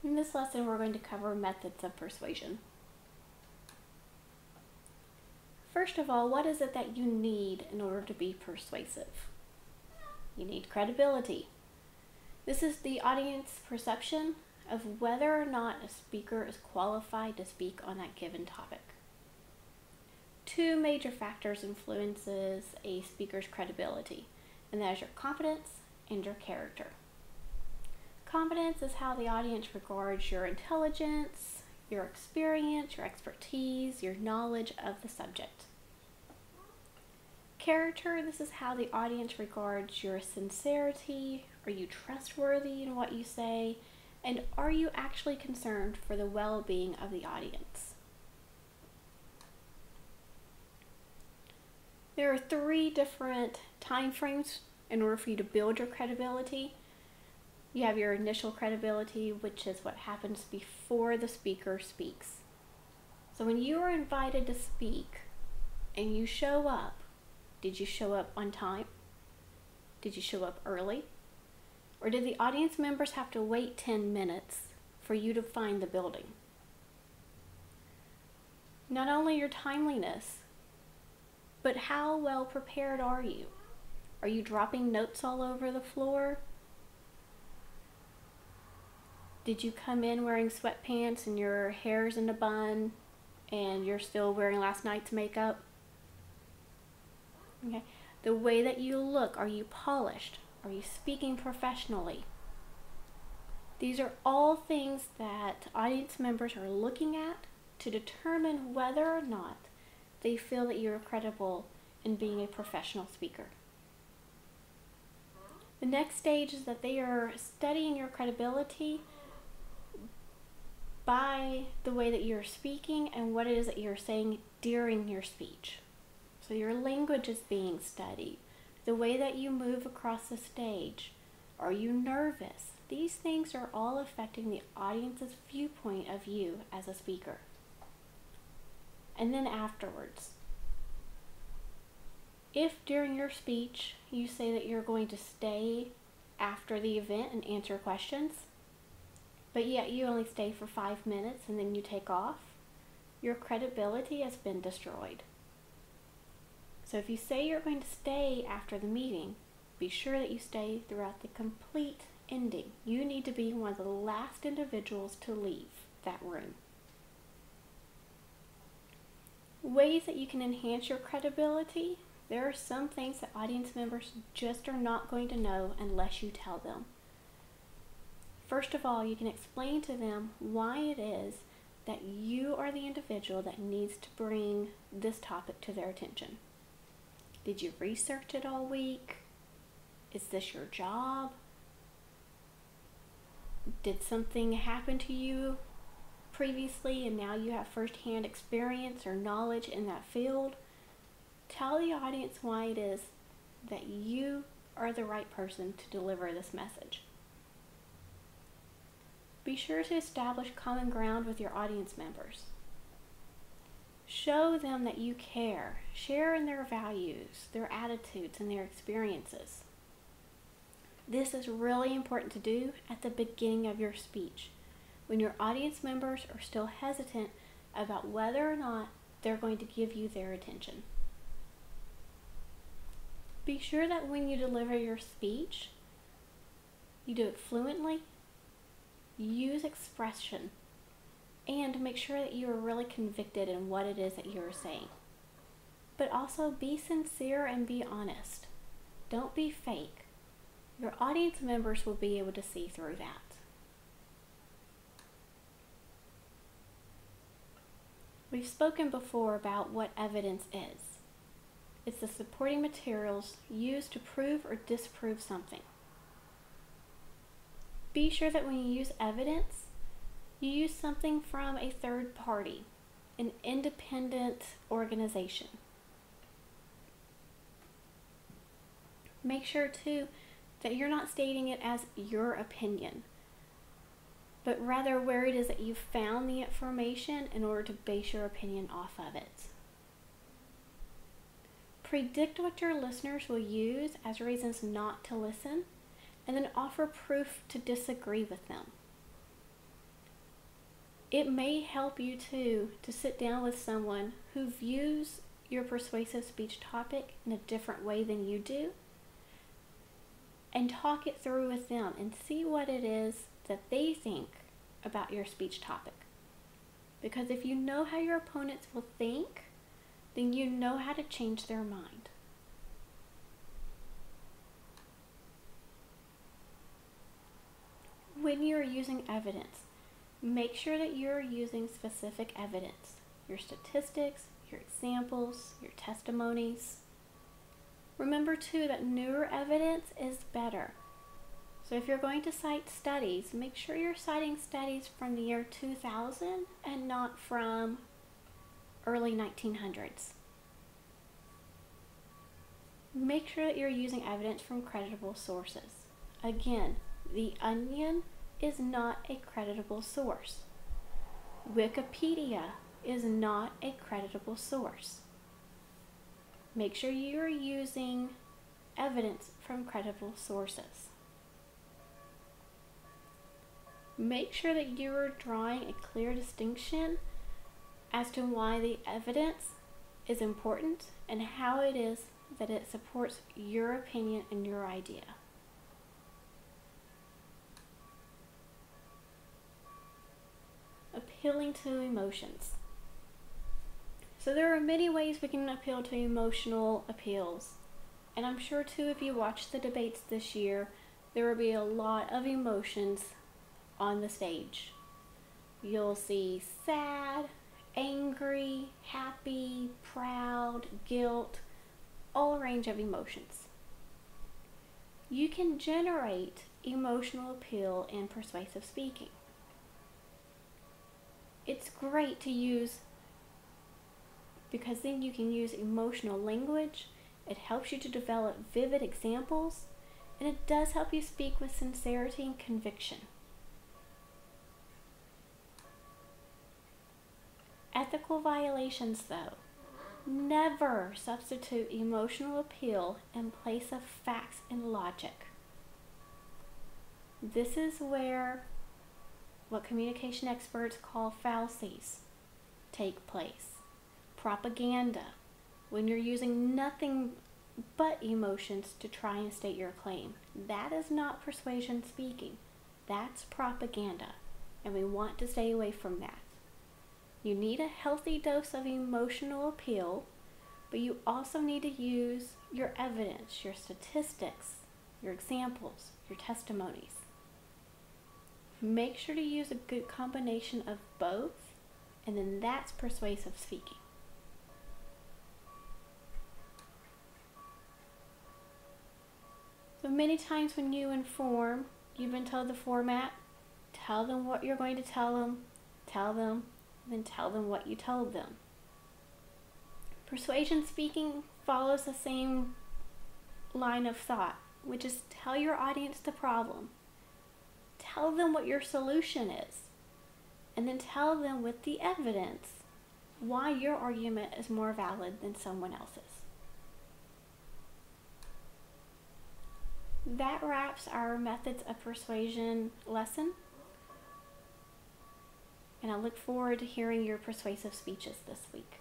In this lesson, we're going to cover methods of persuasion. First of all, what is it that you need in order to be persuasive? You need credibility. This is the audience perception of whether or not a speaker is qualified to speak on that given topic. Two major factors influences a speaker's credibility, and that is your confidence and your character. Confidence is how the audience regards your intelligence, your experience, your expertise, your knowledge of the subject. Character, this is how the audience regards your sincerity. Are you trustworthy in what you say? And are you actually concerned for the well-being of the audience? There are 3 different time frames in order for you to build your credibility. You have your initial credibility, which is what happens before the speaker speaks. So when you are invited to speak and you show up, did you show up on time? Did you show up early? Or did the audience members have to wait 10 minutes for you to find the building? Not only your timeliness, but how well prepared are you? Are you dropping notes all over the floor? Did you come in wearing sweatpants and your hair's in a bun and you're still wearing last night's makeup? Okay. The way that you look, are you polished? Are you speaking professionally? These are all things that audience members are looking at to determine whether or not they feel that you're credible in being a professional speaker. The next stage is that they are studying your credibility by the way that you're speaking and what it is that you're saying during your speech. So your language is being studied. The way that you move across the stage. Are you nervous? These things are all affecting the audience's viewpoint of you as a speaker. And then afterwards, if during your speech you say that you're going to stay after the event and answer questions, but yet you only stay for 5 minutes and then you take off, your credibility has been destroyed. So if you say you're going to stay after the meeting, be sure that you stay throughout the complete ending. You need to be one of the last individuals to leave that room. Ways that you can enhance your credibility. There are some things that audience members just are not going to know unless you tell them. First of all, you can explain to them why it is that you are the individual that needs to bring this topic to their attention. Did you research it all week? Is this your job? Did something happen to you previously and now you have firsthand experience or knowledge in that field? Tell the audience why it is that you are the right person to deliver this message. Be sure to establish common ground with your audience members. Show them that you care. Share in their values, their attitudes, and their experiences. This is really important to do at the beginning of your speech, when your audience members are still hesitant about whether or not they're going to give you their attention. Be sure that when you deliver your speech, you do it fluently, use expression, and make sure that you are really convicted in what it is that you are saying. But also be sincere and be honest. Don't be fake. Your audience members will be able to see through that. We've spoken before about what evidence is. It's the supporting materials used to prove or disprove something. Be sure that when you use evidence, you use something from a third party, an independent organization. Make sure too that you're not stating it as your opinion, but rather where it is that you found the information in order to base your opinion off of it. Predict what your listeners will use as reasons not to listen, and then offer proof to disagree with them. It may help you too to sit down with someone who views your persuasive speech topic in a different way than you do and talk it through with them and see what it is that they think about your speech topic. Because if you know how your opponents will think, then you know how to change their mind. When you're using evidence, make sure that you're using specific evidence. Your statistics, your examples, your testimonies. Remember too that newer evidence is better. So if you're going to cite studies, make sure you're citing studies from the year 2000 and not from early 1900s. Make sure that you're using evidence from credible sources. Again, The Onion is not a creditable source. Wikipedia is not a creditable source. Make sure you're using evidence from credible sources. Make sure that you're drawing a clear distinction as to why the evidence is important and how it is that it supports your opinion and your idea. Appealing to emotions. So there are many ways we can appeal to emotional appeals. And I'm sure too, if you watch the debates this year, there will be a lot of emotions on the stage. You'll see sad, angry, happy, proud, guilt, all range of emotions. You can generate emotional appeal in persuasive speaking. It's great to use because then you can use emotional language. It helps you to develop vivid examples, and it does help you speak with sincerity and conviction. Ethical violations, though. Never substitute emotional appeal in place of facts and logic. This is where what communication experts call fallacies take place. Propaganda, when you're using nothing but emotions to try and state your claim. That is not persuasion speaking. That's propaganda, and we want to stay away from that. You need a healthy dose of emotional appeal, but you also need to use your evidence, your statistics, your examples, your testimonies. Make sure to use a good combination of both, and then that's persuasive speaking. So many times when you inform, you've been told the format, tell them what you're going to tell them, then tell them what you told them. Persuasion speaking follows the same line of thought, which is tell your audience the problem. Tell them what your solution is, and then tell them with the evidence why your argument is more valid than someone else's. That wraps our methods of persuasion lesson, and I look forward to hearing your persuasive speeches this week.